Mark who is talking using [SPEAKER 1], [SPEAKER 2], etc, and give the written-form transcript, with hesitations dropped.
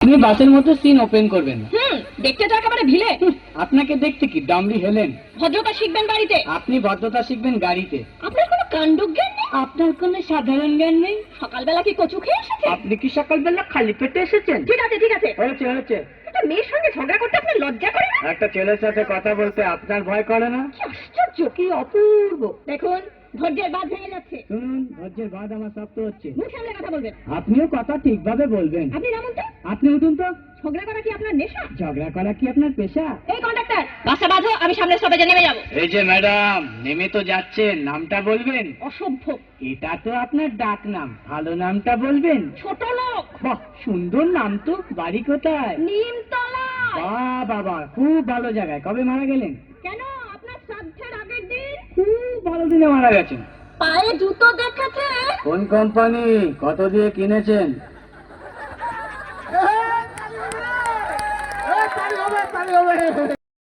[SPEAKER 1] আপনি বাসের মধ্যে সিন ওপেন করবেন না।
[SPEAKER 2] দেখতে তো একেবারে ভিলে।
[SPEAKER 1] আপনাকে দেখতে কি ডামরি হেলেন?
[SPEAKER 2] ভদ্রতা শিখবেন বাড়িতে।
[SPEAKER 1] আপনি ভদ্রতা শিখবেন গাড়িতে।
[SPEAKER 2] আপনার কোনো কাণ্ডজ্ঞান নেই।
[SPEAKER 1] আপনার কোনো সাধারণ জ্ঞান নেই।
[SPEAKER 2] সকালবেলা কি কচু খেয়ে এসেছেন?
[SPEAKER 1] আপনি কি সকালবেলা খালি পেটে এসেছেন?
[SPEAKER 2] ঠিক আছে ঠিক আছে,
[SPEAKER 1] হয়েছে হয়েছে।
[SPEAKER 2] একটা মেয়ের সঙ্গে ঝগড়া করতে আপনার লজ্জা করে না?
[SPEAKER 1] একটা ছেলের সাথে কথা বলতে আপনার ভয় করে না?
[SPEAKER 2] কি আশ্চর্য, কি অপূর্ব। দেখুন ধৈর্যের বাঁধ ভেঙে যাচ্ছে।
[SPEAKER 1] শুনুন, ধৈর্যের বাদ আমার শক্ত হচ্ছে।
[SPEAKER 2] মুখ সামলে কথা বলবেন।
[SPEAKER 1] আপনিও কথা ঠিকভাবে বলবেন।
[SPEAKER 2] আপনি নামুন তো।
[SPEAKER 1] আপনি উঠুন তো।
[SPEAKER 2] ঝগড়া করা কি আপনার নেশা?
[SPEAKER 1] ঝগড়া করা কি আপনার পেশা?
[SPEAKER 2] এই কন্ডাক্টর, বাসা বাঁধো, আমি সামনে স্টপেজে নেমে যাব।
[SPEAKER 1] এই যে ম্যাডাম, নেমে তো যাচ্ছেন, নামটা বলবেন।
[SPEAKER 2] অসভ্য।
[SPEAKER 1] এটা তো আপনার ডাক নাম, ভালো নামটা বলবেন।
[SPEAKER 2] ছোট লোক।
[SPEAKER 1] বাহ, সুন্দর নাম তো। বাড়ি কোথায়?
[SPEAKER 2] নিমতলা।
[SPEAKER 1] বাহ বাবা, খুব ভালো জায়গায়। কবে মারা গেলেন?
[SPEAKER 2] কেন, আপনার শ্রাদ্ধের আগের দিন।
[SPEAKER 1] খুব ভালো দিনে মারা গেছেন।
[SPEAKER 2] পায়ে জুতো দেখেছে?
[SPEAKER 1] কোন কোম্পানি, কত দিয়ে কিনেছেন?